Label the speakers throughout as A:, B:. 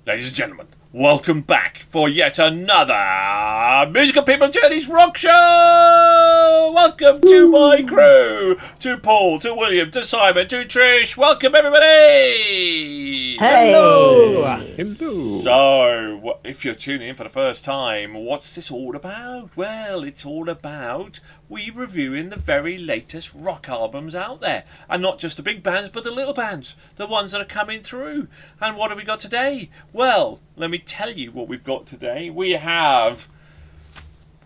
A: Ladies and gentlemen, welcome back for yet another Musical People Journeys Rock Show! Welcome to my crew, to Paul, to William, to Simon, to Trish. Welcome everybody!
B: Hey!
C: Hello!
A: So, if you're tuning in for the first time, what's this all about? Well, it's all about we reviewing the very latest rock albums out there. And not just the big bands, but the little bands. The ones that are coming through. And what have we got today? Well, let me tell you what we've got today. We have,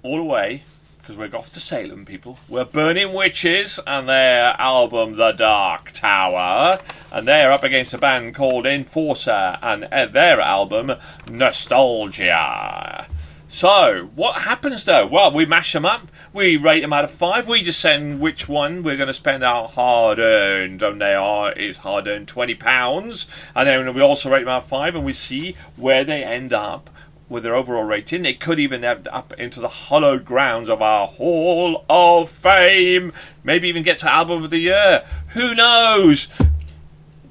A: all the way, because we're off to Salem, people, we're Burning Witches and their album The Dark Tower. And they're up against a band called Enforcer and their album Nostalgia. So, what happens though? Well, we mash them up, we rate them out of 5, we decide which one we're going to spend our hard-earned, and it's hard-earned £20, and then we also rate them out of 5, and we see where they end up with their overall rating. It could even end up into the hallowed grounds of our Hall of Fame, maybe even get to Album of the Year. Who knows?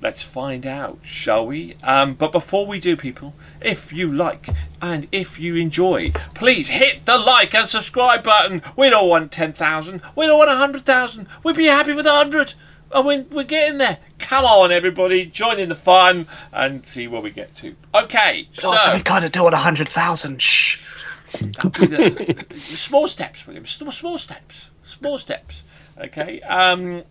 A: Let's find out, shall we? But before we do, people, if you like and if you enjoy, please hit the like and subscribe button. We don't want 10,000. We don't want 100,000. We'd be happy with 100. And we're getting there. Come on, everybody. Join in the fun and see where we get to. Okay,
C: So we gotta do it 100,000. Shh.
A: That'll be the small steps, William. Small steps. Small steps. Okay.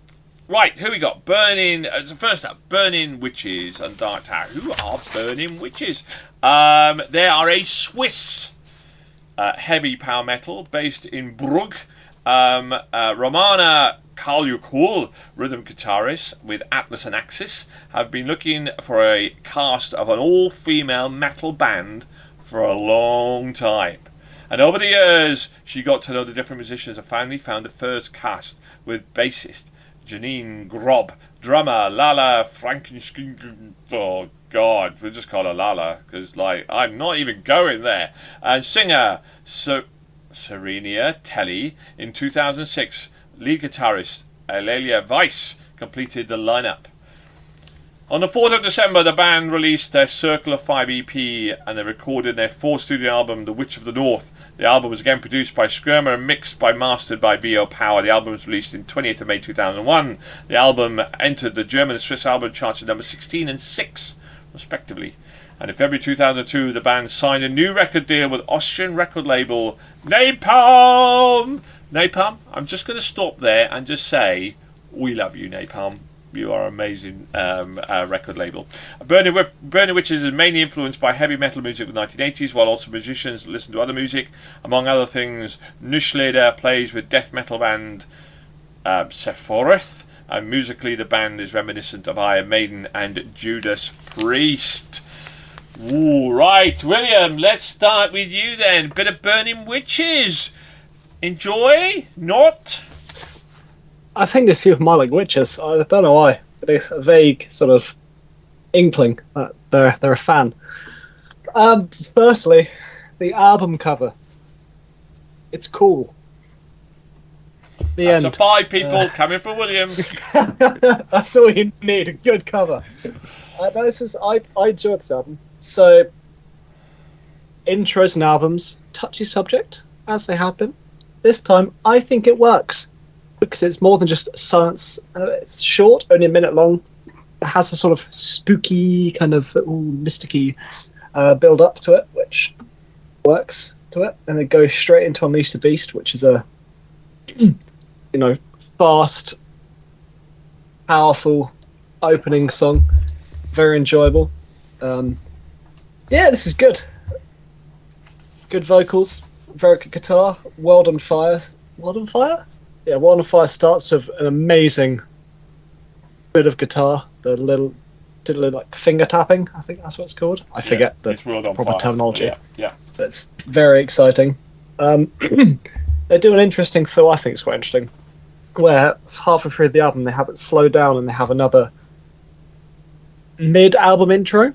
A: Right, who we got? First up, Burning Witches and Dark Tower. Who are Burning Witches? They are a Swiss heavy power metal based in Brugg. Romana Kalyukul, rhythm guitarist with Atlas and Axis, have been looking for a cast of an all-female metal band for a long time. And over the years, she got to know the different musicians and finally found the first cast with bassist Janine Grob, drummer Lala Frankenstein. Oh God, we'll just call her Lala because, I'm not even going there. And singer Serenia Telly. In 2006, lead guitarist Elysion Weiss completed the lineup. On the 4th of December, the band released their Circle of 5 EP and they recorded their 4th studio album, The Witch of the North. The album was again produced by Skirmer and mastered by VO Power. The album was released in 28th of May 2001. The album entered the German and Swiss album charts at number 16 and 6, respectively. And in February 2002, the band signed a new record deal with Austrian record label Napalm. Napalm, I'm just going to stop there and just say, we love you, Napalm. You are an amazing record label. Burning Witches is mainly influenced by heavy metal music of the 1980s, while also musicians listen to other music. Among other things, Nuschleder plays with death metal band Sephorath, and musically the band is reminiscent of Iron Maiden and Judas Priest. Ooh, right, William, let's start with you then. Bit of Burning Witches. Enjoy? Not?
C: I think there's few of my like witches. I don't know why. There's a vague sort of inkling that they're a fan. Firstly, the album cover. It's cool.
A: That's a 5, people. Coming for William.
C: That's all you need. A good cover. I enjoyed this album. So, intros and albums, touchy subject as they have been. This time, I think it works. Because it's more than just science. It's short, only a minute long. It has a sort of spooky, kind of mysticky build up to it, which works to it. And it goes straight into Unleash the Beast, which is a fast, powerful opening song. Very enjoyable. This is good. Good vocals, very good guitar. World on Fire. World on Fire? Yeah, World on Fire starts with an amazing bit of guitar. Did a little like finger tapping. I think that's what it's called. I forget the proper terminology.
A: Yeah.
C: That's very exciting. They do an interesting thing. I think it's quite interesting. Where halfway through the album they have it slow down and they have another mid-album intro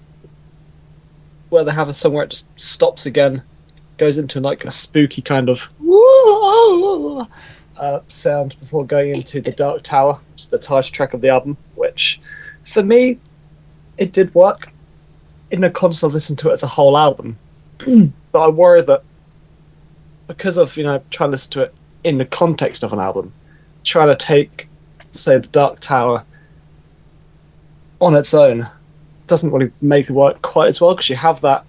C: where they have a song where it just stops again, goes into like a spooky kind of sound before going into The Dark Tower, which is the title track of the album, which for me it did work. in the context of listening to it as a whole album. But I worry that because of, trying to listen to it in the context of an album, trying to take, say, The Dark Tower on its own doesn't really make it work quite as well, because you have that,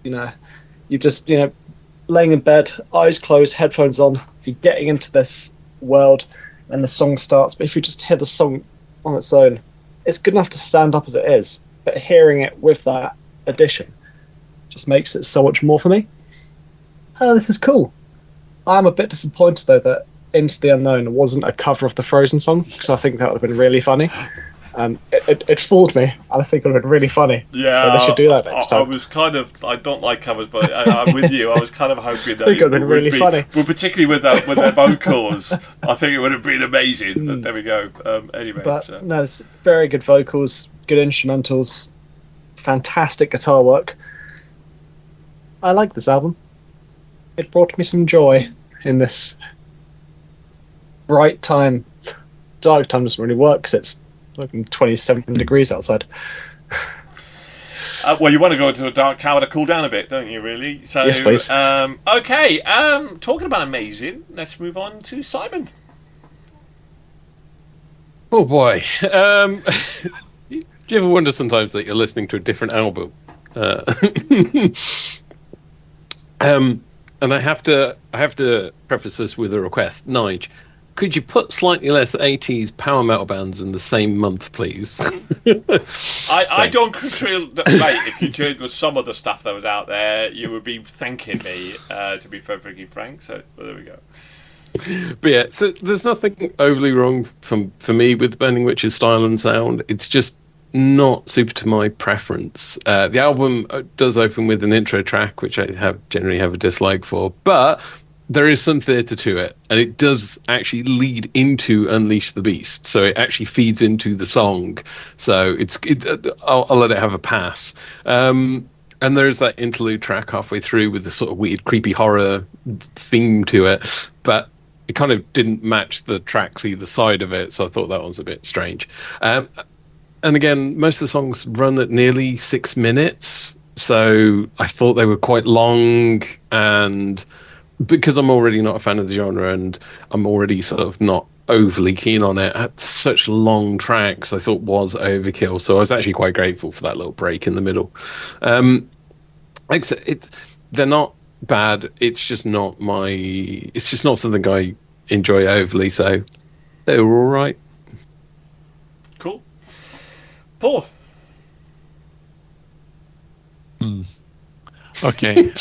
C: you just, laying in bed, eyes closed, headphones on, you're getting into this world, and the song starts. But if you just hear the song on its own, it's good enough to stand up as it is, but hearing it with that addition just makes it so much more for me. This is cool. I'm a bit disappointed, though, that Into the Unknown wasn't a cover of the Frozen song, because I think that would have been really funny. It fooled me, and I think it would have been really funny.
A: Yeah,
C: so they should do that next time.
A: I was I don't like covers, but I'm with you. I was kind of hoping that
C: it would have been really funny.
A: Well, particularly with their vocals, I think it would have been amazing. But there we go. Anyway,
C: but no, it's very good vocals, good instrumentals, fantastic guitar work. I like this album. It brought me some joy in this bright time. Dark time doesn't really work because it's like 27 degrees outside.
A: Well, you want to go into a Dark Tower to cool down a bit, don't you, really? So,
C: yes, please.
A: Okay, talking about amazing, let's move on to Simon.
B: Oh, boy. Do you ever wonder sometimes that you're listening to a different album? And I have to preface this with a request. Nige, could you put slightly less 80s power metal bands in the same month, please?
A: I don't control... Mate, if you joined with some of the stuff that was out there, you would be thanking me, to be perfectly frank. So, well, there we go.
B: But yeah, so there's nothing overly wrong for me with Burning Witch's style and sound. It's just not super to my preference. The album does open with an intro track, which I generally have a dislike for, but there is some theatre to it, and it does actually lead into Unleash the Beast, so it actually feeds into the song. So I'll let it have a pass. And there's that interlude track halfway through with the sort of weird, creepy horror theme to it, but it kind of didn't match the tracks either side of it, so I thought that was a bit strange. And again, most of the songs run at nearly 6 minutes, so I thought they were quite long, and because I'm already not a fan of the genre and I'm already sort of not overly keen on it, at such long tracks I thought was overkill, so I was actually quite grateful for that little break in the middle. They're not bad, it's just not something I enjoy overly, so they were alright.
A: Cool. Paul.
D: Okay.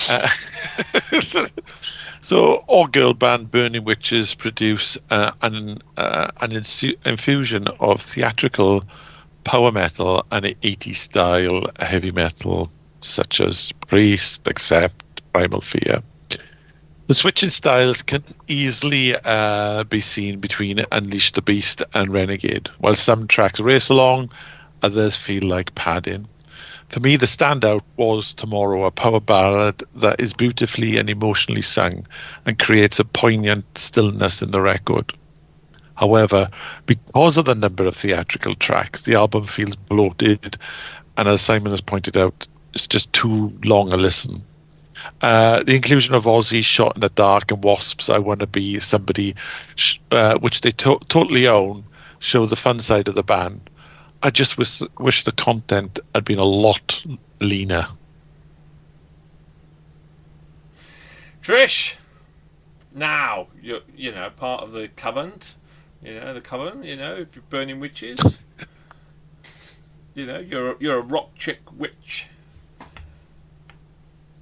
D: So, all-girl band Burning Witches produce an infusion of theatrical power metal and 80s style heavy metal, such as Priest, Accept, Primal Fear. The switch in styles can easily be seen between Unleash the Beast and Renegade. While some tracks race along, others feel like padding. For me, the standout was Tomorrow, a power ballad that is beautifully and emotionally sung and creates a poignant stillness in the record. However, because of the number of theatrical tracks, the album feels bloated, and as Simon has pointed out, it's just too long a listen. The inclusion of Ozzy, Shot in the Dark, and Wasps, I Want to Be Somebody, which they totally own, shows the fun side of the band. I just wish the content had been a lot leaner.
A: Trish, now you're part of the covenant. If you're Burning Witches, you're a rock chick witch.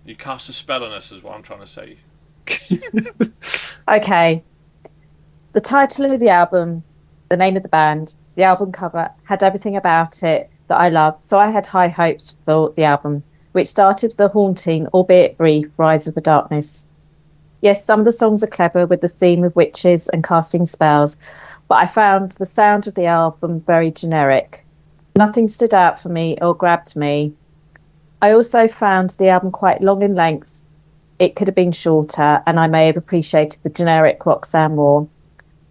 A: You cast a spell on us, is what I'm trying to say.
E: Okay. The title of the album, the name of the band, the album cover had everything about it that I love, so I had high hopes for the album, which started with the haunting, albeit brief, Rise of the Darkness. Yes, some of the songs are clever with the theme of witches and casting spells, but I found the sound of the album very generic. Nothing stood out for me or grabbed me. I also found the album quite long in length. It could have been shorter, and I may have appreciated the generic rock sound more.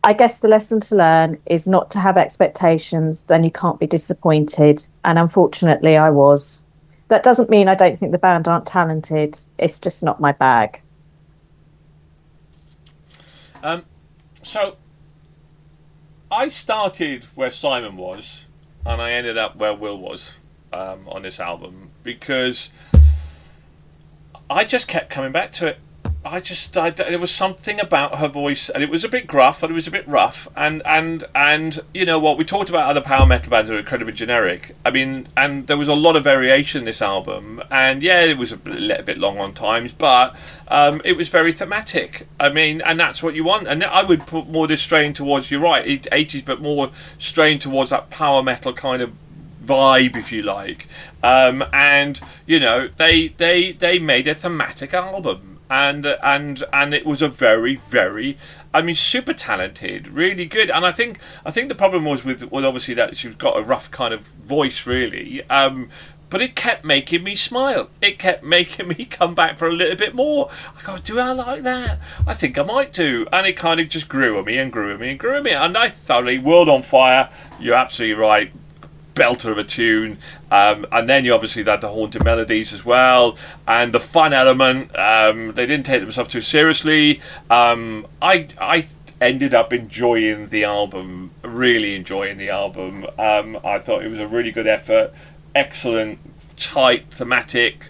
E: I guess the lesson to learn is not to have expectations, then you can't be disappointed. And unfortunately, I was. That doesn't mean I don't think the band aren't talented. It's just not my bag.
A: So I started where Simon was, and I ended up where Will was on this album, because I just kept coming back to it. There was something about her voice, and it was a bit gruff, and it was a bit rough, and you know what, we talked about other power metal bands that are incredibly generic. I mean, and there was a lot of variation in this album, and yeah, it was a little bit long on times, but it was very thematic. I mean, and that's what you want. And I would put more this strain towards, you're right, 80s, but more strain towards that power metal kind of vibe, if you like. And you know, they made a thematic album. And it was a very, very, I mean, super talented, really good. And I think the problem was with obviously that she's got a rough kind of voice, really. But it kept making me smile. It kept making me come back for a little bit more. I go, do I like that? I think I might do. And it kind of just grew on me and grew on me and grew on me. And I thoroughly, World on Fire, you're absolutely right. Belter of a tune, and then you obviously had the haunted melodies as well, and the fun element. They didn't take themselves too seriously. I ended up enjoying the album, really enjoying the album. I thought it was a really good effort, excellent, tight, thematic.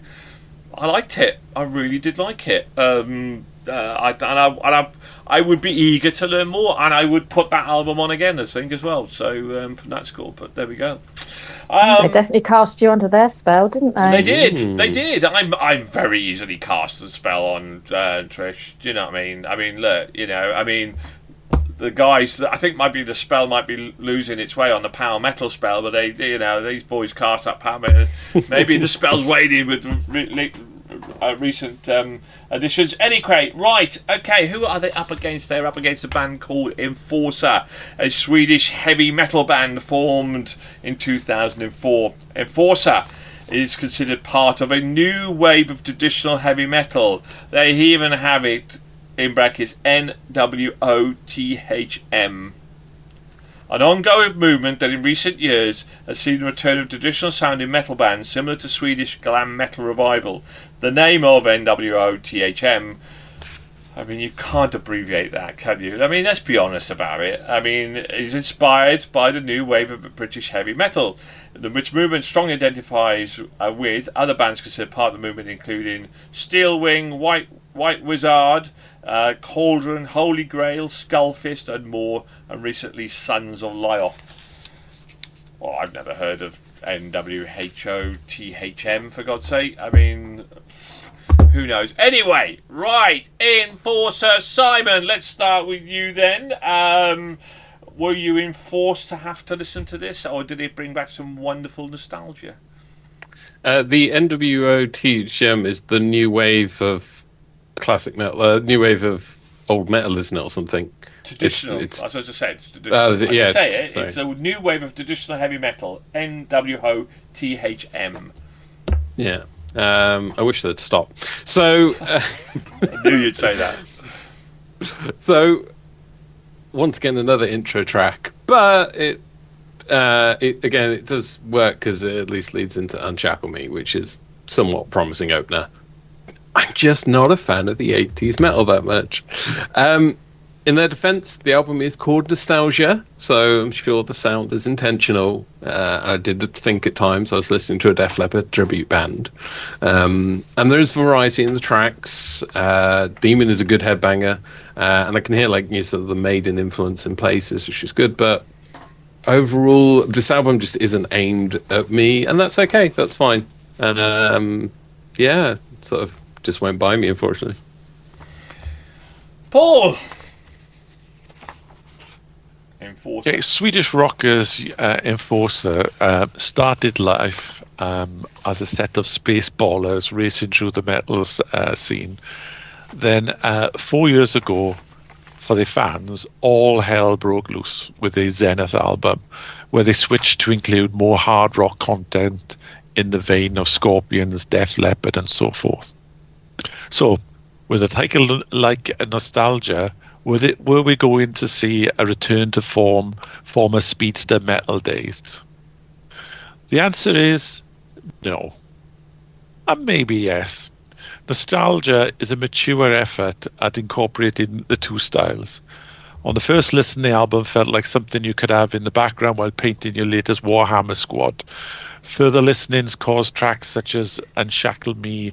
A: I liked it. I really did like it. I would be eager to learn more, and I would put that album on again, I think, as well. So from that score, but there we go.
E: They definitely cast you under their spell, didn't they?
A: They did. They did. I'm very easily cast a spell on Trish. Do you know what I mean? I mean, look, you know, I mean, the guys, I think the spell might be losing its way on the power metal spell, but they, you know, these boys cast that power metal. Maybe the spell's waning with recent additions. Anyway, right, okay, who are they up against? They're up against a band called Enforcer, a Swedish heavy metal band formed in 2004. Enforcer is considered part of a new wave of traditional heavy metal. They even have it in brackets NWOTHM. An ongoing movement that in recent years has seen the return of traditional sounding metal bands similar to Swedish glam metal revival. The name of NWOTHM, I mean, you can't abbreviate that, can you? I mean, let's be honest about it. I mean, it's inspired by the new wave of British heavy metal, which movement strongly identifies with other bands considered part of the movement, including Steelwing, White Wizard, Cauldron, Holy Grail, Skullfist, and more, and recently Sons of Lyoth. Well, I've never heard of NWHOTHM, for God's sake. I mean, who knows? Anyway, right, Enforcer. Simon, let's start with you then. Were you enforced to have to listen to this, or did it bring back some wonderful nostalgia?
B: The NWOTHM is the new wave of classic metal, new wave of old metal, isn't it, or something?
A: Traditional. It's, I was supposed to say it's traditional. It's a new wave of traditional heavy metal. NWOTHM.
B: Yeah. I wish they'd stop. So
A: I knew you'd say that.
B: So once again, another intro track, but it does work because it at least leads into Unshackle Me, which is somewhat promising opener. I'm just not a fan of the 80s metal that much. In their defense, the album is called Nostalgia, so I'm sure the sound is intentional. I did think at times I was listening to a Def Leppard tribute band. And there's variety in the tracks. Demon is a good headbanger, and I can hear sort of the Maiden influence in places, which is good, but overall, this album just isn't aimed at me, and that's okay, that's fine. And sort of just went by me, unfortunately.
A: Paul! Enforcer.
D: Yeah, Swedish rockers Enforcer started life as a set of space ballers racing through the metal scene. Then 4 years ago, for the fans, all hell broke loose with the Zenith album, where they switched to include more hard rock content in the vein of Scorpions, Def Leppard, and so forth. So, with a title like Nostalgia, Were we going to see a return to former speedster metal days? The answer is no, and maybe yes. Nostalgia is a mature effort at incorporating the two styles. On the first listen, the album felt like something you could have in the background while painting your latest Warhammer squad. Further listenings caused tracks such as Unshackle Me,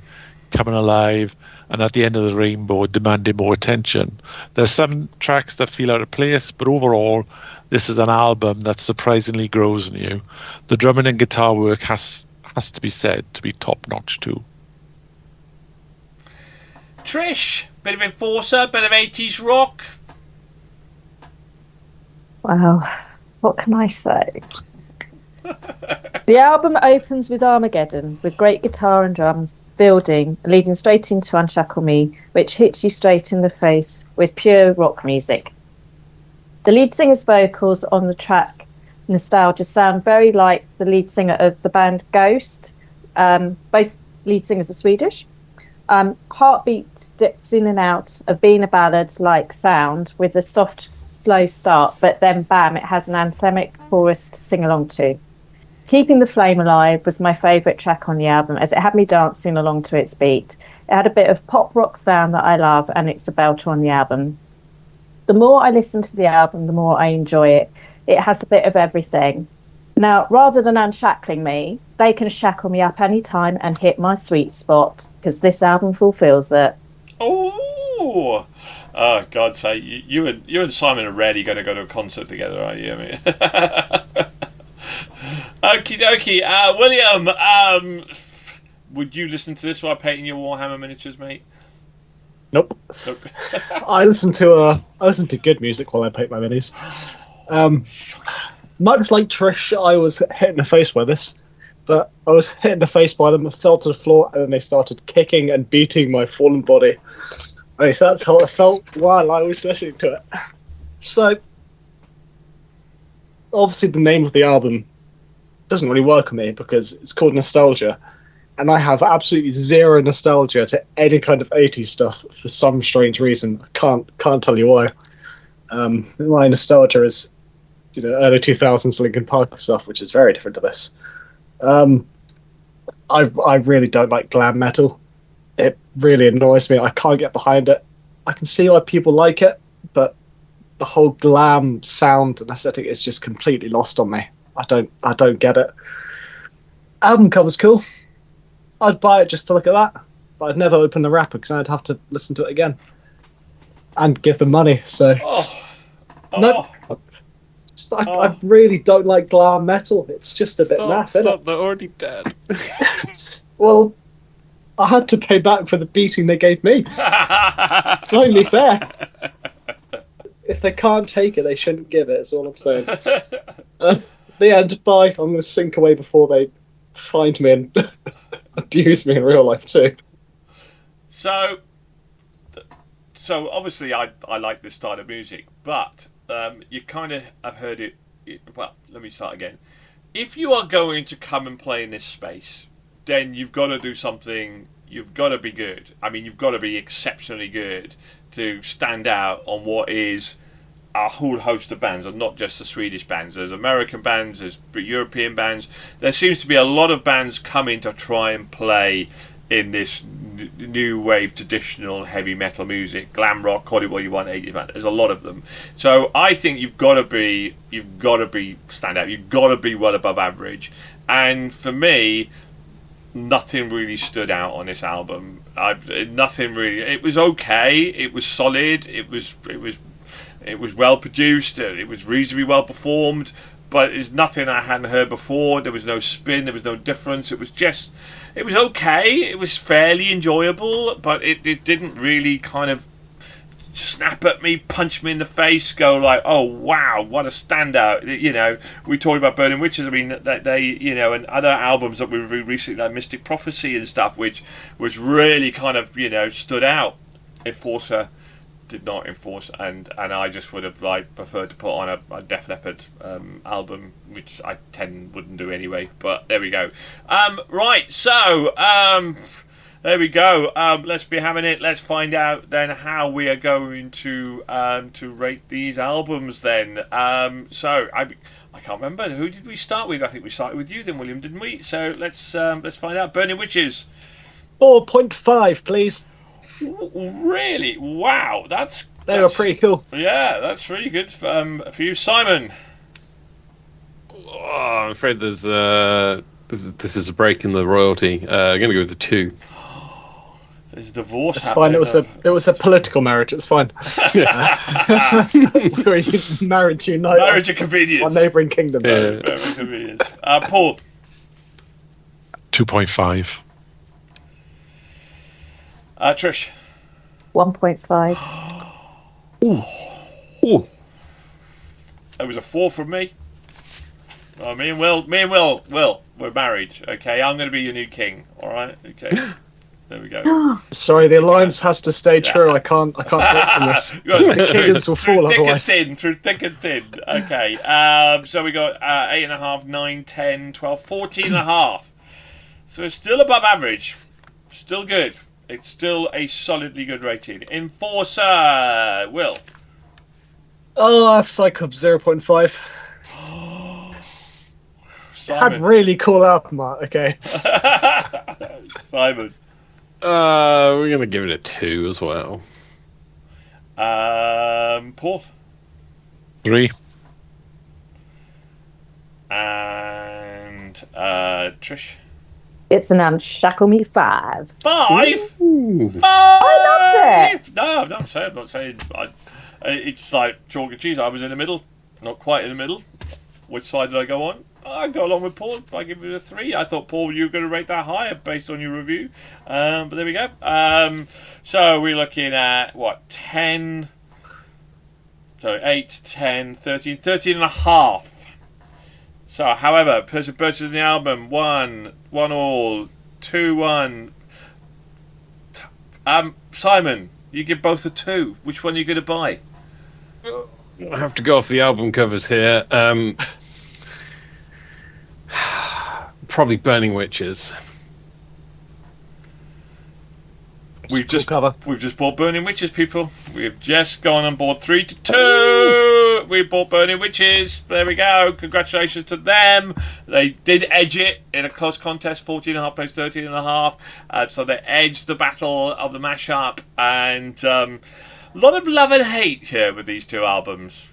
D: Coming Alive, and At the End of the Rainbow demanding more attention. There's some tracks that feel out of place, but overall, this is an album that surprisingly grows on you. The drumming and guitar work has to be said to be top-notch too.
A: Trish, bit of Enforcer, bit of 80s rock.
E: Wow, what can I say? The album opens with Armageddon, with great guitar and drums building, leading straight into Unshackle Me, which hits you straight in the face with pure rock music. The lead singer's vocals on the track Nostalgia sound very like the lead singer of the band Ghost. Both lead singers are Swedish. Heartbeat dips in and out of being a ballad-like sound with a soft, slow start, but then bam, it has an anthemic chorus to sing along to. Keeping the Flame Alive was my favourite track on the album, as it had me dancing along to its beat. It had a bit of pop rock sound that I love, and it's a belter on the album. The more I listen to the album, the more I enjoy it. It has a bit of everything. Now, rather than unshackling me, they can shackle me up any time and hit my sweet spot, because this album fulfills it.
A: Oh, God's sake! You and Simon are rarely going to go to a concert together, are you? I mean, okie dokie. William, would you listen to this while painting your Warhammer miniatures, mate?
C: Nope. I listen to good music while I paint my minis. Much like Trish, I was hit in the face by this, but I was hit in the face by them, fell to the floor, and then they started kicking and beating my fallen body. Okay, so that's how it felt while I was listening to it. So, obviously the name of the album doesn't really work on me because it's called Nostalgia, and I have absolutely zero nostalgia to any kind of 80s stuff for some strange reason. I can't tell you why. My nostalgia is, early 2000s Linkin Park stuff, which is very different to this. I really don't like glam metal. It really annoys me. I can't get behind it. I can see why people like it, but the whole glam sound and aesthetic is just completely lost on me. I don't get it. Album cover's cool. I'd buy it just to look at that, but I'd never open the wrapper because I'd have to listen to it again and give them money. So, no. I really don't like glam metal. It's just a bit naff, isn't it?
B: They're already dead.
C: Well, I had to pay back for the beating they gave me. It's only fair. If they can't take it, they shouldn't give it. That's all I'm saying. The end. Bye. I'm going to sink away before they find me and abuse me in real life too.
A: So obviously I like this style of music, but you kind of have heard it. Well, let me start again. If you are going to come and play in this space, then you've got to do something. You've got to be good. I mean, you've got to be exceptionally good to stand out on what is a whole host of bands, and not just the Swedish bands. There's American bands, there's European bands. There seems to be a lot of bands coming to try and play in this new wave traditional heavy metal music, glam rock, call it what you want, 80s band. There's a lot of them. So I think you've got to be stand out. You've got to be well above average. And for me, nothing really stood out on this album. Nothing really. It was okay. It was solid. It was well produced. It was reasonably well performed. But it's nothing I hadn't heard before. There was no spin. There was no difference. It was okay. It was fairly enjoyable, but it didn't really kind of snap at me, punch me in the face, go like, oh wow, what a standout. We talked about Burning Witches. I mean, they and other albums that we reviewed recently, like Mystic Prophecy and stuff, which was really kind of stood out. Enforcer did not enforce, and I just would have preferred to put on a Def Leppard album, which I wouldn't do anyway. But there we go. Right, so There we go. Let's be having it. Let's find out then how we are going to rate these albums then. So I can't remember, who did we start with? I think we started with you then, William, didn't we? So let's find out. Burning Witches.
C: 4.5, please.
A: Really? Wow,
C: They were pretty cool.
A: Yeah, that's really good for you, Simon.
B: Oh, I'm afraid this is a break in the royalty. I'm going to go with the 2.
A: There's divorce.
C: It's fine. It was a political marriage. It's fine. We were married to unite.
A: Marriage of convenience.
C: Our neighbouring kingdoms.
B: Yeah.
A: Marriage of convenience. Paul.
D: 2.5.
A: Trish.
E: 1.5.
B: Ooh.
A: It was a 4 from me. Oh, me and Will, we're married. Okay, I'm going to be your new king. All right. Okay. There we go.
C: Sorry, the alliance has to stay true. I can't break from this. The kingdoms will fall otherwise.
A: Through thick and thin. Okay. So we got 8.5, 9, 10, 12, 14.5. So it's still above average. Still good. It's still a solidly good rating. Enforcer, Will.
C: Oh, Cyclops 0.5. Had really cool album art. Okay.
A: Simon.
B: We're going to give it a 2 as well.
A: Paul.
D: 3.
A: And Trish.
E: It's an Unshackle Me 5.
A: 5?
B: Ooh.
A: 5?
E: I loved it.
A: No, I'm not saying. It's like chalk and cheese. I was in the middle. Not quite in the middle. Which side did I go on? I go along with Paul. I give it a 3. I thought, Paul, you were going to rate that higher based on your review. But there we go. So we're looking at, 10... So 8, 10, 13, 13 and a half. So, however, person purchasing the album, 1 all, 2-1. Simon, you give both a 2. Which one are you going to buy?
B: I have to go off the album covers here. Probably Burning Witches.
A: We've just bought Burning Witches, people. We've just gone on board 3-2. We bought Burning Witches. There we go. Congratulations to them. They did edge it in a close contest, 14.5 plays 13.5. So they edged the battle of the mashup, and a lot of love and hate here with these two albums.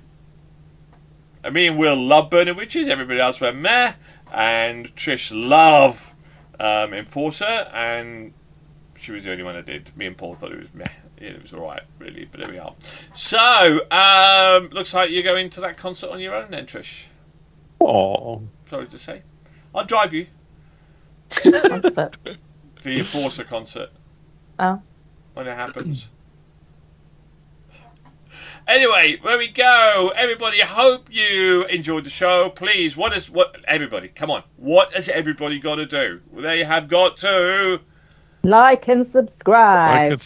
A: Me and Will love Burning Witches. Everybody else went meh, and Trish love Enforcer, and she was the only one that did. Me and Paul thought it was meh. Yeah, it was alright, really, but there we are. So, looks like you're going to that concert on your own then, Trish.
B: Oh,
A: Sorry to say. I'll drive you. The Enforcer concert.
E: Oh.
A: When it happens. Anyway, there we go. Everybody, I hope you enjoyed the show. Please, everybody, come on. What has everybody got to do? They have got to...
E: Like and subscribe.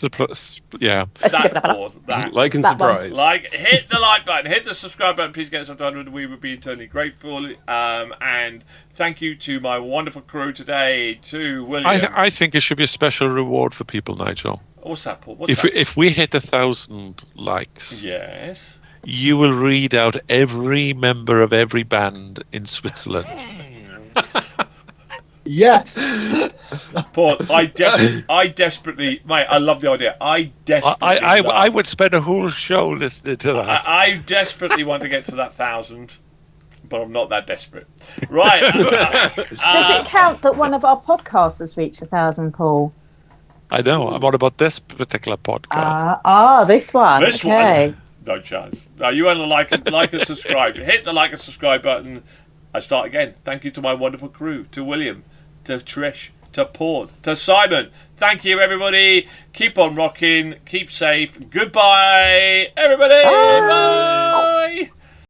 D: Yeah.
B: like and surprise.
A: Hit the like button, hit the subscribe button. Please get us up to 100. We would be eternally grateful. And thank you to my wonderful crew today, to William.
D: I think it should be a special reward for people, Nigel.
A: What's that, Paul?
D: If we hit 1,000 likes,
A: yes,
D: you will read out every member of every band in Switzerland.
C: Yes.
A: Paul, I desperately, mate, I love the idea.
D: I would spend a whole show listening to that.
A: I desperately want to get to that 1,000, but I'm not that desperate. Right.
E: Does it count that one of our podcasts has reached 1,000, Paul?
D: I know. I'm on about this particular podcast.
E: This one.
A: This
E: okay.
A: one. No chance. No, you want to like and subscribe. Hit the like and subscribe button. I start again. Thank you to my wonderful crew, to William, to Trish, to Paul, to Simon. Thank you, everybody. Keep on rocking. Keep safe. Goodbye, everybody. Bye.